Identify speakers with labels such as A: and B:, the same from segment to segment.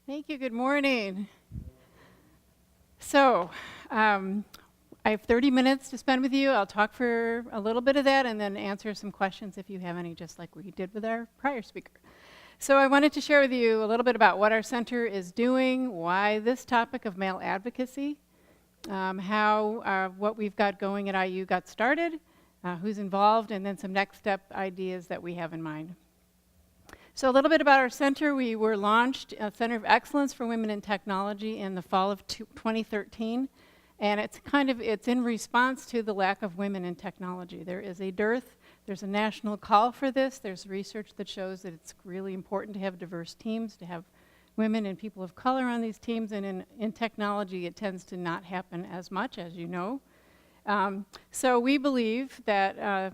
A: Thank you. Good morning. So, I have 30 minutes to spend with you. I'll talk for a little bit of that and then answer some questions if you have any, just like we did with our prior speaker. So I wanted to share with you a little bit about what our center is doing, why this topic of male advocacy, how what we've got going at IU got started, who's involved, and then some next step ideas that we have in mind. So a little bit about our center. We were launched a Center of Excellence for Women in Technology in the fall of 2013. And it's in response to the lack of women in technology. There is a dearth. There's a national call for this. There's research that shows that it's really important to have diverse teams, to have women and people of color on these teams. And in technology, it tends to not happen as much, as you know. So we believe that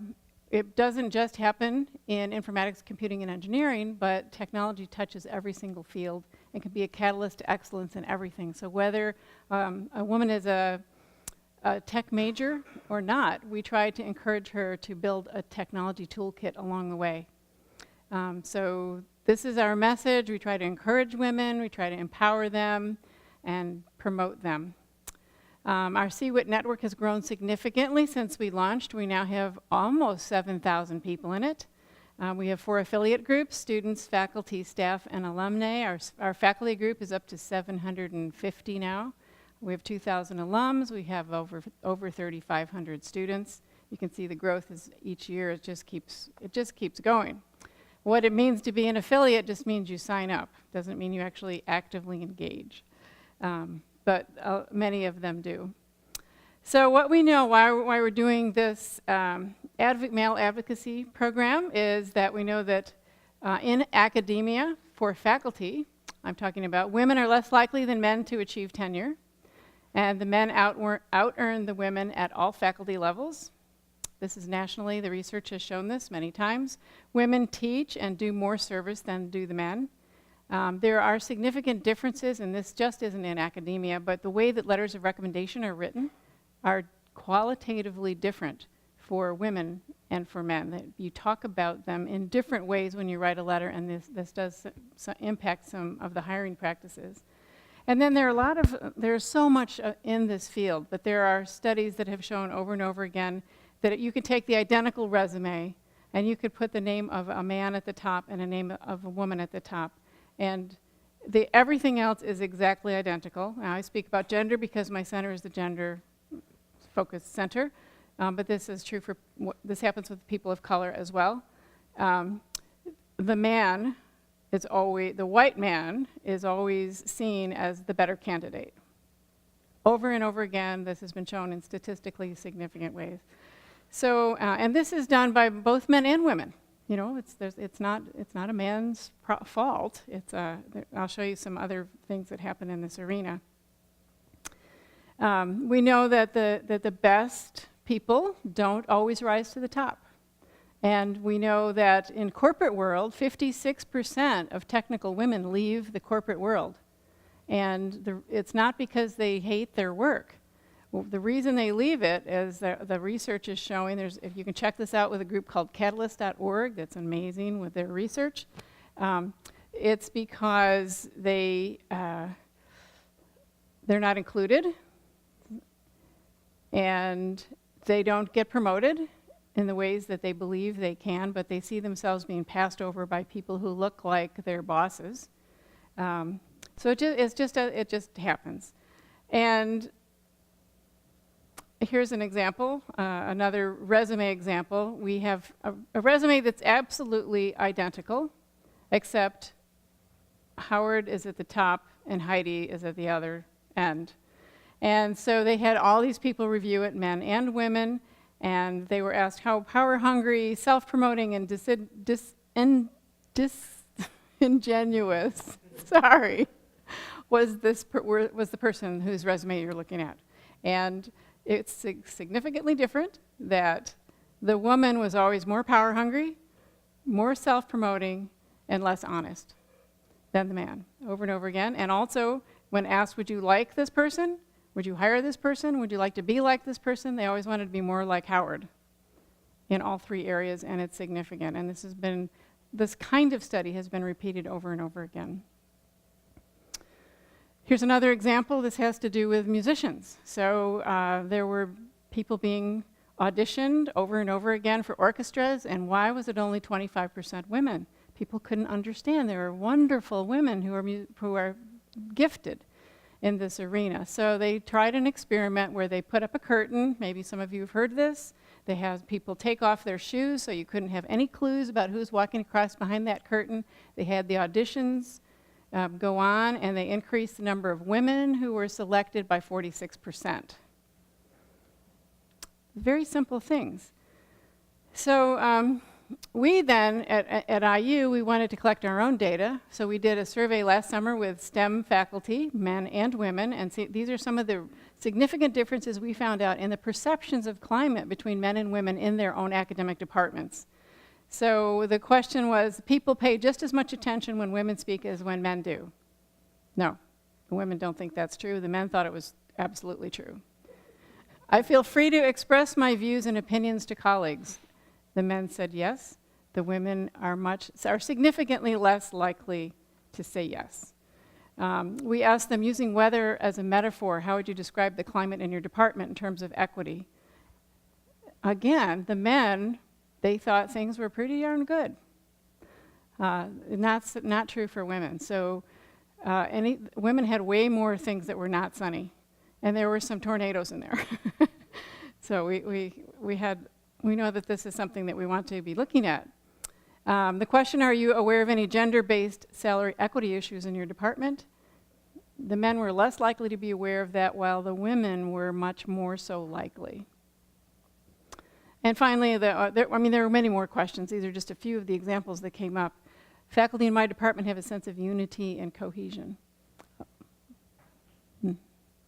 A: it doesn't just happen in informatics, computing, and engineering, but technology touches every single field and can be a catalyst to excellence in everything. So whether a woman is a tech major or not, we try to encourage her to build a technology toolkit along the way. So this is our message. We try to encourage women, we try to empower them, and promote them. Our CEWiT network has grown significantly since we launched. We now have almost 7,000 people in it. We have 4 affiliate groups: students, faculty, staff, and alumni. Our faculty group is up to 750 now. We have 2,000 alums. We have over 3,500 students. You can see the growth is each year. It just keeps going. What it means to be an affiliate just means you sign up. Doesn't mean you actually actively engage. But many of them do. So what we know why we're doing this male advocacy program is that we know that in academia, for faculty, I'm talking about, women are less likely than men to achieve tenure, and the men out-earn the women at all faculty levels. This is nationally, the research has shown this many times. Women teach and do more service than do the men. There are significant differences, and this just isn't in academia, but the way that letters of recommendation are written are qualitatively different for women and for men. That you talk about them in different ways when you write a letter, and this does impact some of the hiring practices. And then there's so much in this field, but there are studies that have shown over and over again that you could take the identical resume and you could put the name of a man at the top and a name of a woman at the top. And everything else is exactly identical. Now, I speak about gender because my center is the gender-focused center, but this is true for this happens with people of color as well. The white man is always seen as the better candidate. Over and over again, this has been shown in statistically significant ways. So, and this is done by both men and women. You know, it's not a man's fault. I'll show you some other things that happen in this arena. We know that the best people don't always rise to the top. And we know that in corporate world, 56% of technical women leave the corporate world. And it's not because they hate their work. Well, the reason they leave it is the research is showing, if you can check this out with a group called catalyst.org, that's amazing with their research. It's because they're not included, and they don't get promoted in the ways that they believe they can, but they see themselves being passed over by people who look like their bosses. So it just happens. And here's an example, another resume example. We have a resume that's absolutely identical, except Howard is at the top and Heidi is at the other end. And so they had all these people review it, men and women, and they were asked how power-hungry, self-promoting, and disingenuous, was the person whose resume you're looking at. And it's significantly different that the woman was always more power-hungry, more self-promoting, and less honest than the man, over and over again. And also, when asked, would you like this person? Would you hire this person? Would you like to be like this person? They always wanted to be more like Howard in all 3 areas, and it's significant. And this kind of study has been repeated over and over again. Here's another example. This has to do with musicians. So there were people being auditioned over and over again for orchestras, and why was it only 25% women? People couldn't understand. There are wonderful women who are gifted in this arena. So they tried an experiment where they put up a curtain. Maybe some of you have heard this. They had people take off their shoes so you couldn't have any clues about who's walking across behind that curtain. They had the auditions go on, and they increased the number of women who were selected by 46%. Very simple things. So we then, at IU, we wanted to collect our own data. So we did a survey last summer with STEM faculty, men and women, and these are some of the significant differences we found out in the perceptions of climate between men and women in their own academic departments. So the question was, people pay just as much attention when women speak as when men do. No, the women don't think that's true. The men thought it was absolutely true. I feel free to express my views and opinions to colleagues. The men said yes. The women are significantly less likely to say yes. We asked them, using weather as a metaphor, how would you describe the climate in your department in terms of equity? Again, the men, they thought things were pretty darn good. And that's not true for women. So women had way more things that were not sunny. And there were some tornadoes in there. So we know that this is something that we want to be looking at. The question, are you aware of any gender-based salary equity issues in your department? The men were less likely to be aware of that, while the women were much more so likely. And finally, there were many more questions. These are just a few of the examples that came up. Faculty in my department have a sense of unity and cohesion.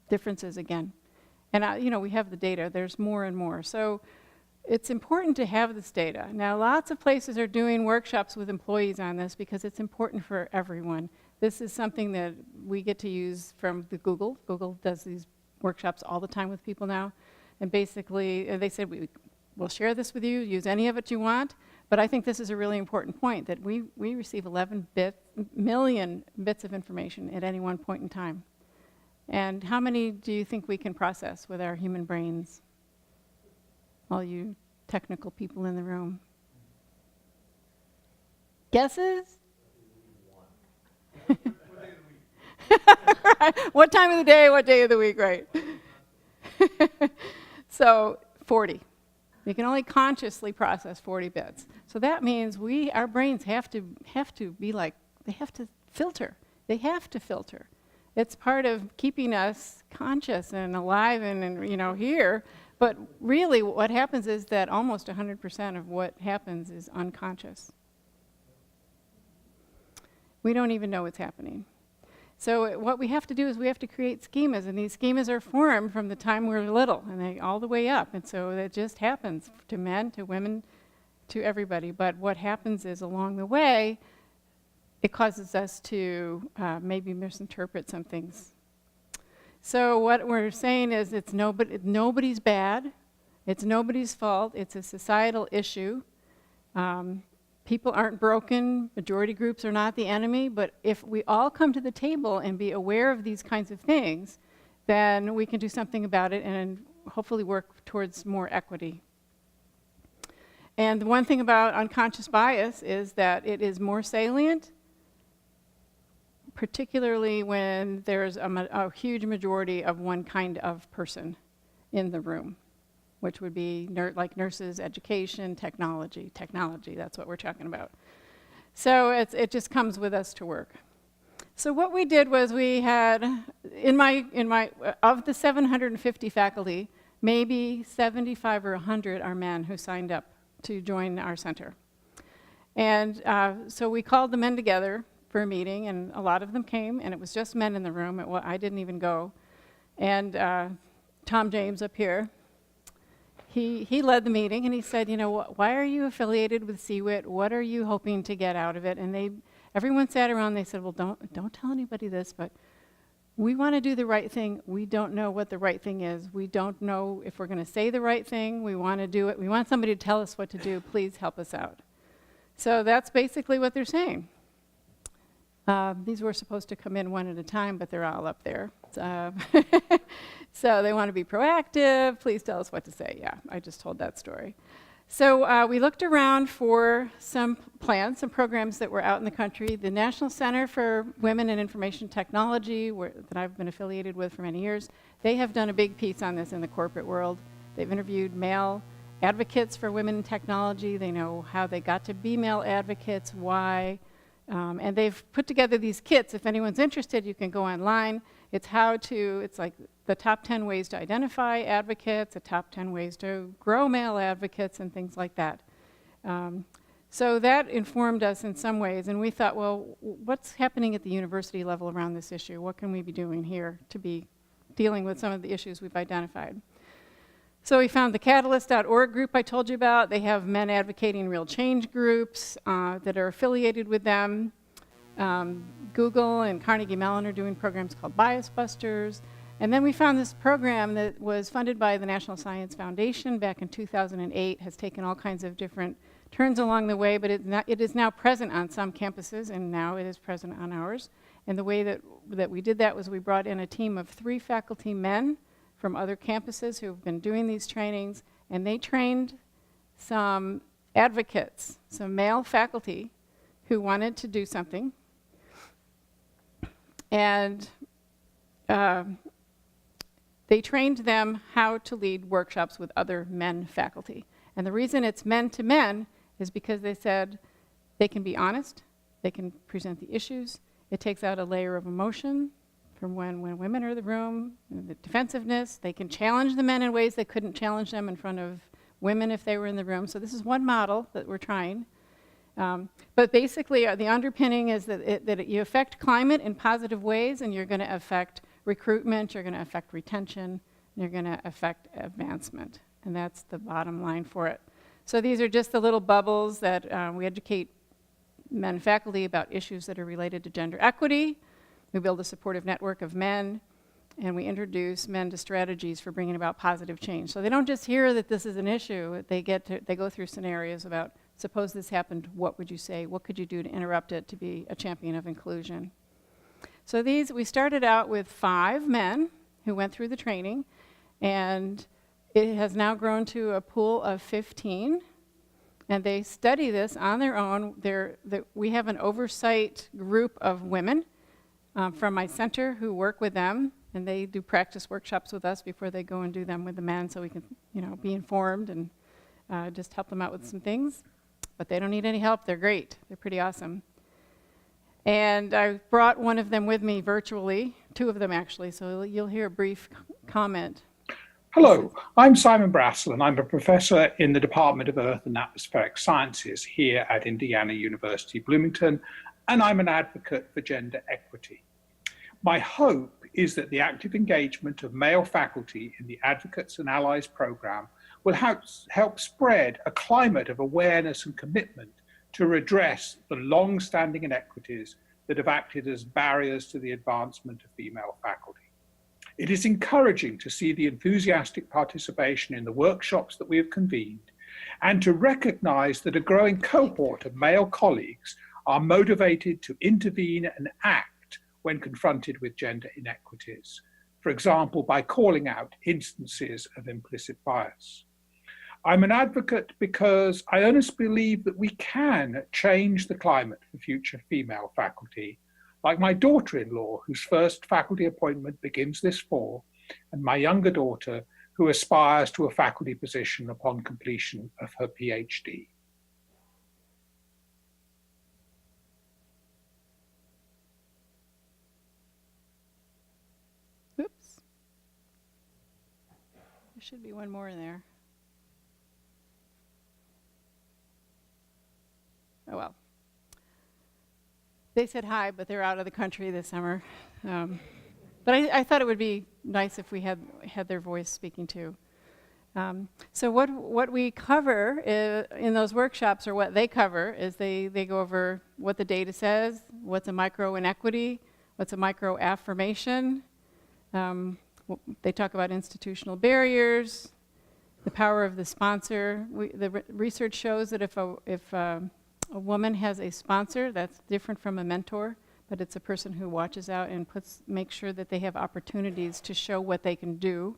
A: Differences again. And we have the data. There's more and more. So it's important to have this data. Now, lots of places are doing workshops with employees on this because it's important for everyone. This is something that we get to use from the Google. Google does these workshops all the time with people now. And basically, they said, we'll share this with you, use any of it you want. But I think this is a really important point, that we receive 11 million bits of information at any one point in time. And how many do you think we can process with our human brains? All you technical people in the room. Guesses? Right. What time of the day, what day of the week, right? So 40. We can only consciously process 40 bits. So that means our brains have to be like, they have to filter. They have to filter. It's part of keeping us conscious and alive and here. But really what happens is that almost 100% of what happens is unconscious. We don't even know what's happening. So what we have to do is we have to create schemas, and these schemas are formed from the time we're little, and they all the way up. And so that just happens to men, to women, to everybody. But what happens is along the way, it causes us to maybe misinterpret some things. So what we're saying is nobody's bad. It's nobody's fault. It's a societal issue. People aren't broken. Majority groups are not the enemy. But if we all come to the table and be aware of these kinds of things, then we can do something about it and hopefully work towards more equity. And the one thing about unconscious bias is that it is more salient, particularly when there's a huge majority of one kind of person in the room, which would be like nurses, education, technology, that's what we're talking about. So it just comes with us to work. So what we did was we had, of the 750 faculty, maybe 75 or 100 are men who signed up to join our center. And so we called the men together for a meeting, and a lot of them came, and it was just men in the room. I didn't even go. And Tom James up here, he led the meeting, and he said, why are you affiliated with CEWiT? What are you hoping to get out of it? And everyone sat around, they said, well, don't tell anybody this, but we want to do the right thing. We don't know what the right thing is. We don't know if we're going to say the right thing. We want to do it. We want somebody to tell us what to do. Please help us out. So that's basically what they're saying. These were supposed to come in one at a time, but they're all up there. So they want to be proactive. Please tell us what to say. Yeah, I just told that story. So we looked around for some plans, some programs that were out in the country. The National Center for Women in Information Technology, that I've been affiliated with for many years, they have done a big piece on this in the corporate world. They've interviewed male advocates for women in technology. They know how they got to be male advocates, why. And they've put together these kits. If anyone's interested, you can go online. It's like the top 10 ways to identify advocates, the top 10 ways to grow male advocates, and things like that. So that informed us in some ways, and we thought, well, what's happening at the university level around this issue? What can we be doing here to be dealing with some of the issues we've identified? So we found the Catalyst.org group I told you about. They have men advocating real change groups that are affiliated with them. Google and Carnegie Mellon are doing programs called Bias Busters. And then we found this program that was funded by the National Science Foundation back in 2008, has taken all kinds of different turns along the way, but it is now present on some campuses, and now it is present on ours. And the way that we did that was we brought in a team of 3 faculty men from other campuses who've been doing these trainings, and they trained some advocates, some male faculty who wanted to do something. And they trained them how to lead workshops with other men faculty. And the reason it's men to men is because they said they can be honest, they can present the issues, it takes out a layer of emotion from when women are in the room, the defensiveness. They can challenge the men in ways they couldn't challenge them in front of women if they were in the room. So this is one model that we're trying. But basically, the underpinning is that you affect climate in positive ways, and you're going to affect recruitment, you're going to affect retention, and you're going to affect advancement. And that's the bottom line for it. So these are just the little bubbles that we educate men faculty about issues that are related to gender equity. We build a supportive network of men, and we introduce men to strategies for bringing about positive change. So they don't just hear that this is an issue, they go through scenarios about, suppose this happened, what would you say? What could you do to interrupt it to be a champion of inclusion? So we started out with 5 men who went through the training, and it has now grown to a pool of 15. And they study this on their own. We have an oversight group of women from my center who work with them, and they do practice workshops with us before they go and do them with the men, so we can, be informed and just help them out with some things. But they don't need any help. They're great. They're pretty awesome. And I brought one of them with me virtually, 2 of them actually, so you'll hear a brief comment.
B: Hello, I'm Simon Brassel, and I'm a professor in the Department of Earth and Atmospheric Sciences here at Indiana University, Bloomington, and I'm an advocate for gender equity. My hope is that the active engagement of male faculty in the Advocates and Allies program will help spread a climate of awareness and commitment to redress the long-standing inequities that have acted as barriers to the advancement of female faculty. It is encouraging to see the enthusiastic participation in the workshops that we have convened, and to recognize that a growing cohort of male colleagues are motivated to intervene and act when confronted with gender inequities, for example, by calling out instances of implicit bias. I'm an advocate because I honestly believe that we can change the climate for future female faculty, like my daughter-in-law, whose first faculty appointment begins this fall, and my younger daughter, who aspires to a faculty position upon completion of her PhD.
A: Oops. There should be one more in there. Oh well. They said hi, but they're out of the country this summer. But I thought it would be nice if we had their voice speaking too. So what we cover in those workshops, or what they cover, is they go over what the data says, what's a micro inequity, what's a micro affirmation. They talk about institutional barriers, the power of the sponsor. The research shows that if a woman has a sponsor, that's different from a mentor. but it's a person who watches out and makes sure that they have opportunities to show what they can do,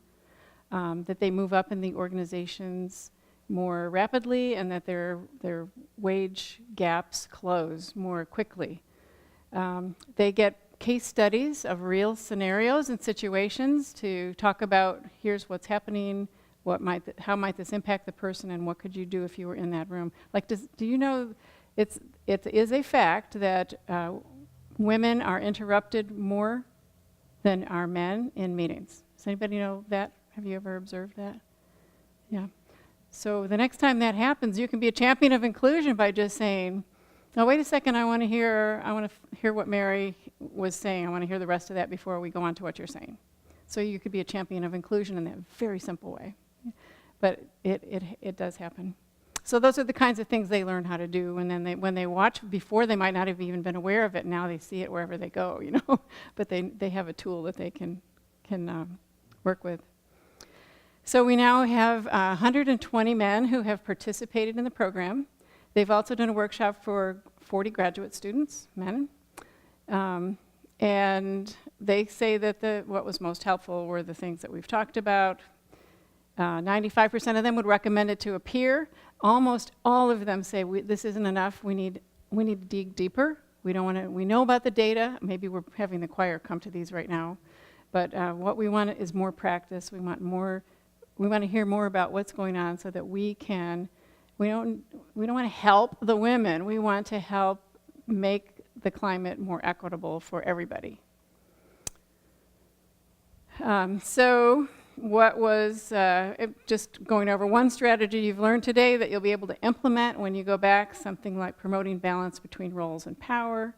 A: that they move up in the organizations more rapidly, and that their wage gaps close more quickly. They get case studies of real scenarios and situations to talk about, here's what's happening, how might this impact the person, and what could you do if you were in that room. Like, do you know, it is a fact that women are interrupted more than are men in meetings. Does anybody know that? Have you ever observed that? Yeah. So the next time that happens, you can be a champion of inclusion by just saying, "No, wait a second, I want to hear what Mary was saying. I want to hear the rest of that before we go on to what you're saying." So you could be a champion of inclusion in that very simple way. But it does happen. So those are the kinds of things they learn how to do, and then when they watch before, they might not have even been aware of it. Now they see it wherever they go, you know. But they have a tool that they can work with. So we now have 120 men who have participated in the program. They've also done a workshop for 40 graduate students, men. And they say that what was most helpful were the things that we've talked about. 95% of them would recommend it to a peer. Almost all of them say, this isn't enough, we need to dig deeper. We know about the data, maybe we're having the choir come to these right now. But what we want is more practice. We want to hear more about what's going on so that we don't want to help the women, we want to help make the climate more equitable for everybody. So what was, just going over one strategy you've learned today that you'll be able to implement when you go back, something like promoting balance between roles and power,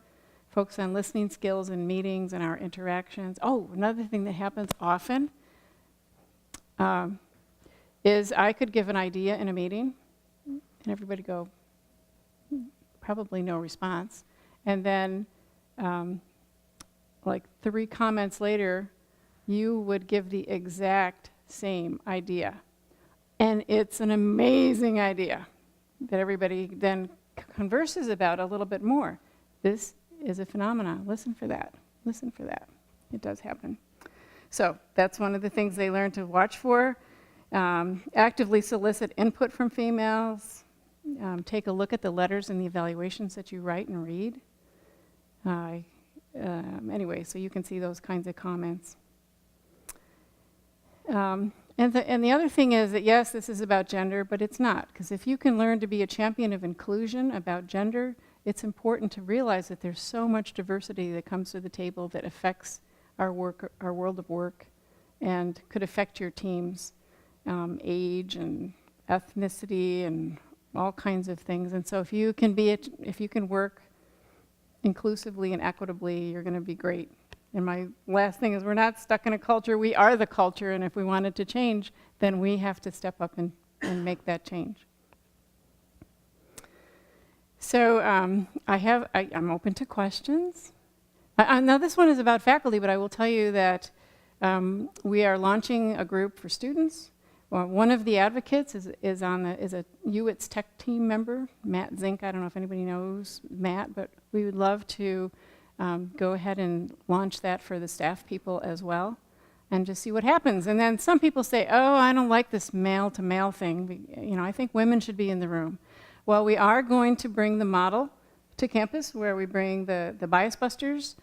A: focus on listening skills in meetings and our interactions. Oh, another thing that happens often is I could give an idea in a meeting, and everybody go, probably no response. And then, like 3 comments later, you would give the exact same idea. And it's an amazing idea that everybody then converses about a little bit more. This is a phenomenon. Listen for that. Listen for that. It does happen. So that's one of the things they learn to watch for. Actively solicit input from females. Take a look at the letters and the evaluations that you write and read. Anyway, so you can see those kinds of comments. And the other thing is that, yes, this is about gender, but it's not. Because if you can learn to be a champion of inclusion about gender, it's important to realize that there's so much diversity that comes to the table that affects our work, our world of work, and could affect your team's age and ethnicity and all kinds of things. And so if you can work inclusively and equitably, you're going to be great. And my last thing is, we're not stuck in a culture, we are the culture, and if we want it to change, then we have to step up and make that change. So I'm open to questions. Now this one is about faculty, but I will tell you that we are launching a group for students. Well, one of the advocates is a CEWiT's tech team member, Matt Zink. I don't know if anybody knows Matt, but we would love to go ahead and launch that for the staff people as well, and just see what happens. And then some people say, oh, I don't like this male-to-male thing. You know, I think women should be in the room. Well, we are going to bring the model to campus, where we bring the bias busters.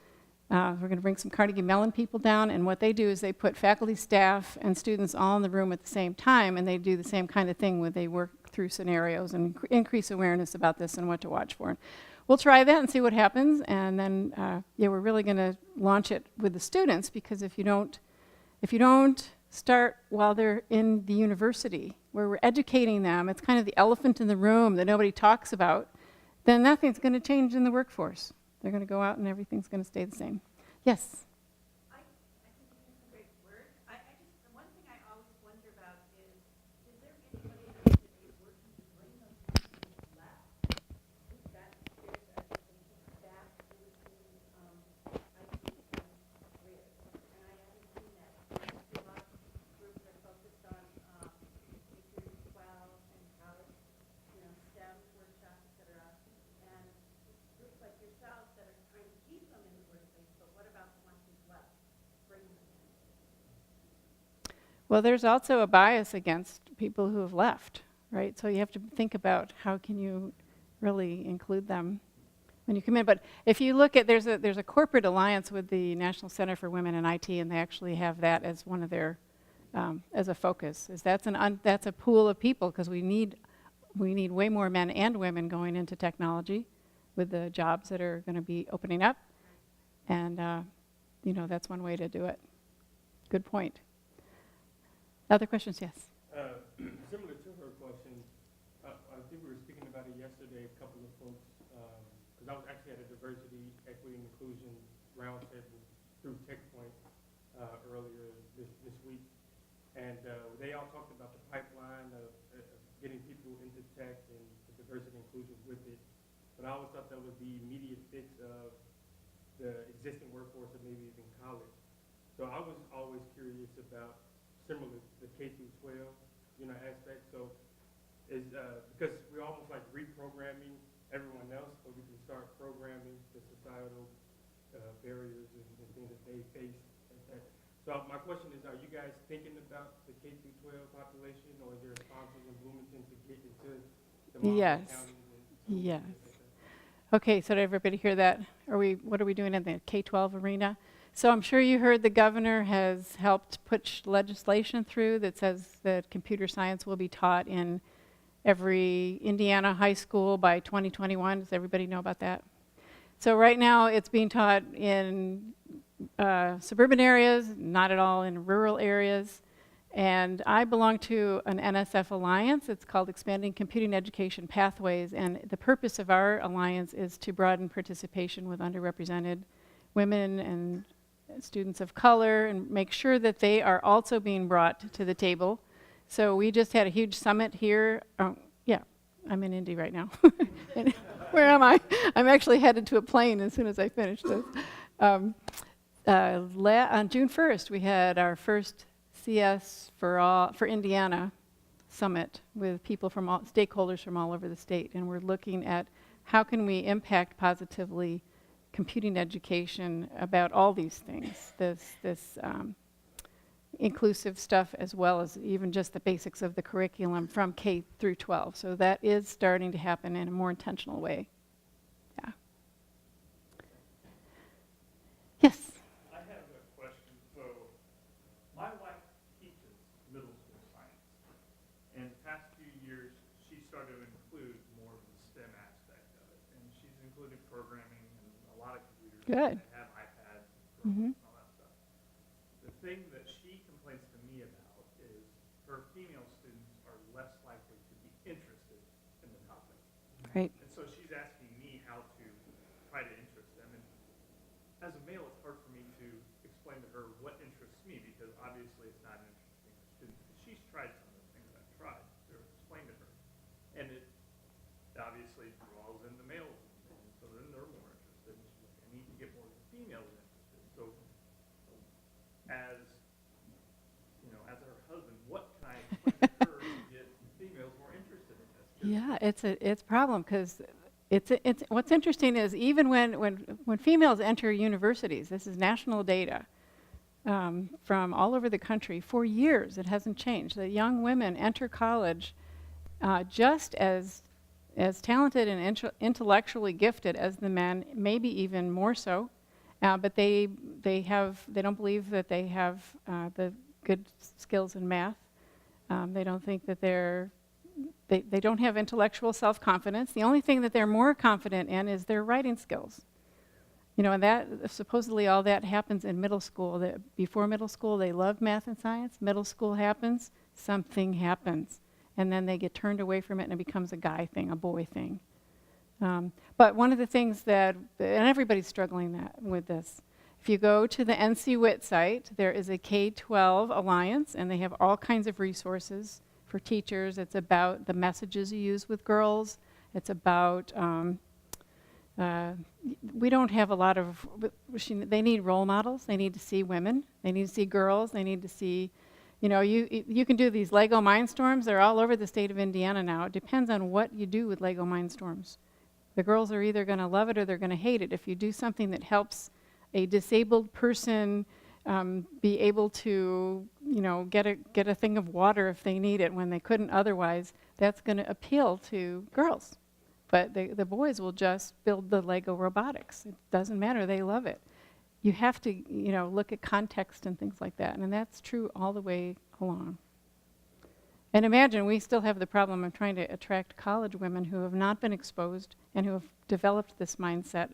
A: We're going to bring some Carnegie Mellon people down, and what they do is they put faculty, staff, and students all in the room at the same time, and they do the same kind of thing where they work through scenarios and increase awareness about this and what to watch for. We'll try that and see what happens, and then we're really going to launch it with the students, because if you don't start while they're in the university, where we're educating them, it's kind of the elephant in the room that nobody talks about, then nothing's going to change in the workforce. They're going to go out and everything's going to stay the same. Yes?
C: I think it's a great word. The one thing I always wonder about is there anybody that is working to bring those people left? That is back into IT careers. And I haven't seen that. I see lots of groups that are focused on K-12 and college, STEM workshops, et cetera. And groups like yourself that are trying to keep them in
A: Well, there's also a bias against people who have left, right? So you have to think about how can you really include them when you come in. But if you look at, there's a corporate alliance with the National Center for Women in IT, and they actually have that as one of their, as a focus. That's a pool of people, because we need way more men and women going into technology with the jobs that are going to be opening up. And, that's one way to do it. Good point. Other questions? Yes.
D: Similar to her question, I think we were speaking about it yesterday, a couple of folks, because I was actually at a diversity, equity, and inclusion roundtable through TechPoint earlier this week. And they all talked about the pipeline of getting people into tech and the diversity and inclusion with it. But I always thought that was the immediate fix of the existing workforce and maybe even college. So I was always curious about similar the K through 12, aspect. So is because we're almost like reprogramming everyone else, so we can start programming the societal barriers and things that they face. So my question is, are you guys thinking about the K through 12 population, or is there sponsors in Bloomington to get into the
A: Yes.
D: counties?
A: Yes. Okay, so did everybody hear that? What are we doing in the K-12 arena? So I'm sure you heard the governor has helped push legislation through that says that computer science will be taught in every Indiana high school by 2021. Does everybody know about that? So right now it's being taught in suburban areas, not at all in rural areas. And I belong to an NSF alliance. It's called Expanding Computing Education Pathways. And the purpose of our alliance is to broaden participation with underrepresented women and students of color and make sure that they are also being brought to the table. So we just had a huge summit here. Yeah, I'm in Indy right now. Where am I? I'm actually headed to a plane as soon as I finish this. On June 1st, we had our first CS for Indiana summit with people from stakeholders from all over the state, and we're looking at how can we impact positively computing education about all these things, this inclusive stuff, as well as even just the basics of the curriculum from K through 12. So that is starting to happen in a more intentional way. Yeah. Yes.
E: I have a question. So my wife teaches middle school science. In the past few years, she started to include more of the STEM aspect of it. And she's included programming and a lot of computers.
A: Good.
E: That have iPads
A: Mm-hmm.
E: and all that stuff. The thing that she complains to me about is her female students are less likely to be interested in the topic.
A: Great.
E: And so she's asking me how to try to interest them. And as a male, it's hard for me to explain to her what interests me, because obviously it's not interesting to students. She's tried some of the things I've tried to explain to her. And it obviously draws in the males. And so then they're more interested. And she's like, I need to get more of the females interested. So as as her husband, what can I explain to her to get females more interested in this?
A: Yeah, it's a problem, because it's what's interesting is even when females enter universities, this is national data from all over the country, for years it hasn't changed. The young women enter college just as talented and intellectually gifted as the men, maybe even more so, but they don't believe that they have the good skills in math. They don't think that they don't have intellectual self-confidence. The only thing that they're more confident in is their writing skills. And that supposedly all that happens in middle school. Before middle school, they love math and science. Middle school happens, something happens, and then they get turned away from it, and it becomes a guy thing, a boy thing. But one of the things and everybody's struggling with this. If you go to the CEWiT site, there is a K-12 alliance, and they have all kinds of resources for teachers. It's about the messages you use with girls. It's about, we don't have a lot of, they need role models. They need to see women. They need to see girls. They need to see, you can do these Lego Mindstorms. They're all over the state of Indiana now. It depends on what you do with Lego Mindstorms. The girls are either going to love it or they're going to hate it. If you do something that helps a disabled person be able to, get a thing of water if they need it when they couldn't otherwise, that's going to appeal to girls. But the boys will just build the Lego robotics. It doesn't matter, they love it. You have to, look at context and things like that, and that's true all the way along. And imagine, we still have the problem of trying to attract college women who have not been exposed and who have developed this mindset,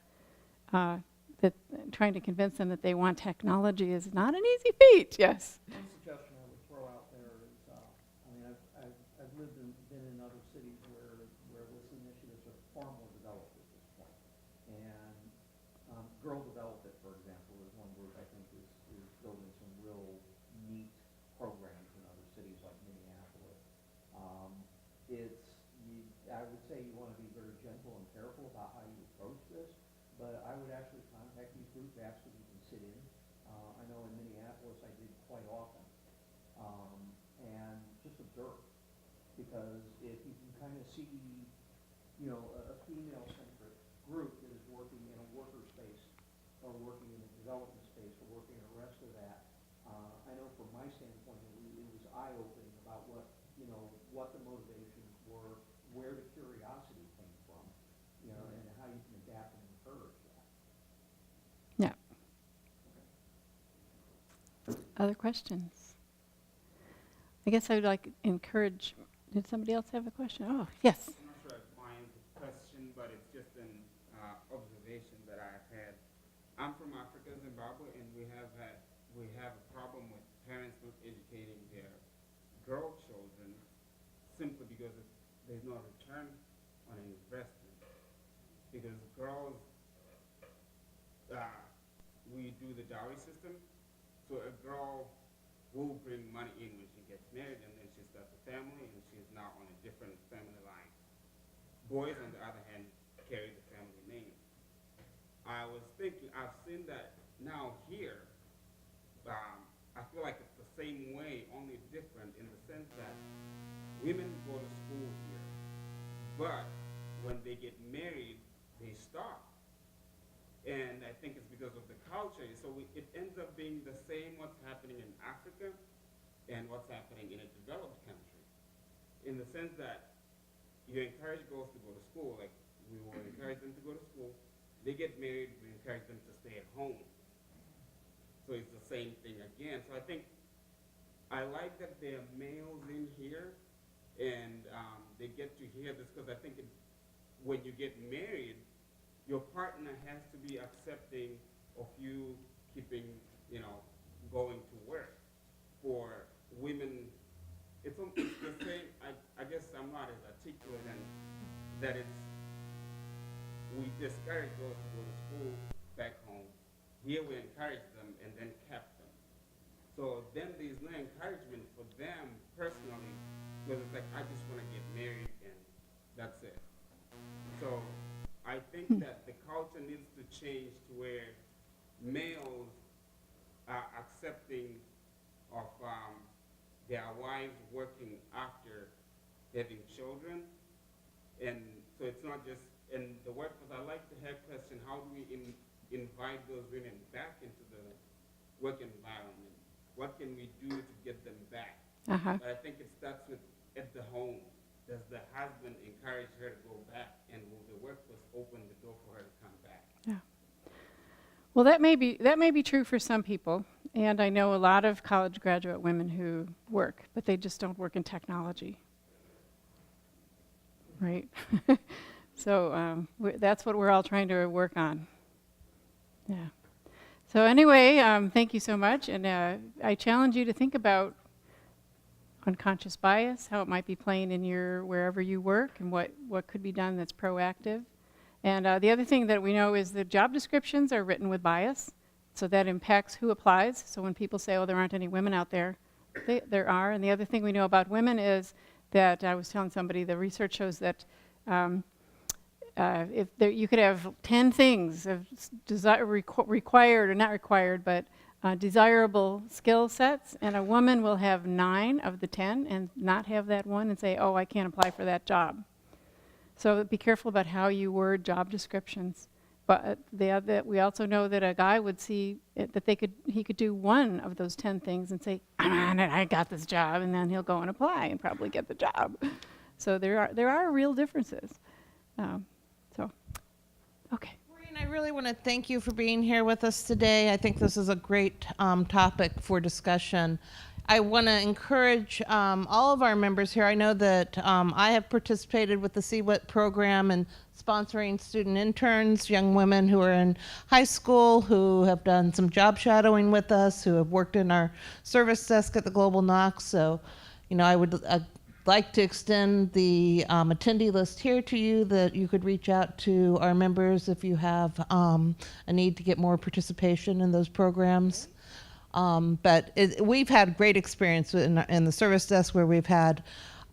A: that trying to convince them that they want technology is not an easy feat. Yes.
F: One suggestion I would throw out there is, I've been in other cities where this initiatives are far more developed at this point. And Girl Develop It, for example, is one group I think is building some real neat programs in other cities like Minneapolis. I would say you want to be very gentle and careful about how you approach this, but I would actually contact these groups, ask if you can sit in. I know in Minneapolis I did quite often, and just observe, because if you can kind of see, a female-centric group that is working in a worker space, or working in a development space, or working in the rest of that, I know from my standpoint it was eye-opening about what the motivations were, where the curiosity came from, and how you can adapt and encourage that.
A: Yeah. Other questions? I guess I would like to encourage. Did somebody else have a question? Oh, yes.
G: I'm not sure if mine's a question, but it's just an observation that I've had. I'm from Africa, Zimbabwe, and we have a problem with parents not educating their girl children simply because there's no return on an investment. Because girls, we do the dowry system, so a girl will bring money in when she gets married, and then she starts a family, and she's now on a different family line. Boys, on the other hand, carry the family name. I was thinking, I've seen that now here. I feel like it's the same way, only different in the sense that women go to school here, but when they get married, they stop. And I think it's because of the culture. So it ends up being the same what's happening in Africa and what's happening in a developed country. In the sense that you encourage girls to go to school, like we will encourage them to go to school. They get married, we encourage them to stay at home. So it's the same thing again. So I think I like that there are males in here, and they get to hear this, because I think when you get married, your partner has to be accepting of you keeping, going to work. For women, it's the same. I guess I'm not as articulate, and that we discourage girls to go to school back home. Here we encourage them and then kept them. So then there's no encouragement for them personally, because it's like, I just want to get married and that's it. So I think that the culture needs to change to where males are accepting of their wives working after having children. And so it's not just in the workforce. I like the head question, how do we invite those women back into the work environment? What can we do to get them back? But I think it starts with at the home. Does the husband encourage her to go back, and will the workforce open the door for her to come back?
A: Yeah. Well, that may be true for some people, and I know a lot of college graduate women who work, but they just don't work in technology, right? So that's what we're all trying to work on. Yeah. So anyway, thank you so much, and I challenge you to think about unconscious bias, how it might be playing in wherever you work, and what could be done that's proactive. And the other thing that we know is the job descriptions are written with bias, so that impacts who applies. So when people say, oh, there aren't any women out there, there are. And the other thing we know about women is that, I was telling somebody, the research shows that you could have 10 things of required or not required, but desirable skill sets, and a woman will have 9 of the 10 and not have that one and say, oh, I can't apply for that job. So be careful about how you word job descriptions. But we also know that a guy would see that he could do one of those 10 things and say, "I'm on it, I got this job," and then he'll go and apply and probably get the job. So there are real differences. Okay.
H: Maureen, I really want to thank you for being here with us today. I think this is a great topic for discussion. I want to encourage all of our members here. I know that I have participated with the CEWiT program and sponsoring student interns, young women who are in high school, who have done some job shadowing with us, who have worked in our service desk at the Global Knox. So, I would like to extend the attendee list here to you, that you could reach out to our members if you have a need to get more participation in those programs. But we've had great experience in the service desk, where we've had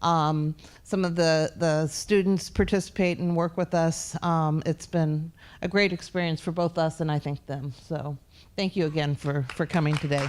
H: some of the students participate and work with us. It's been a great experience for both us and I think them. So thank you again for coming today.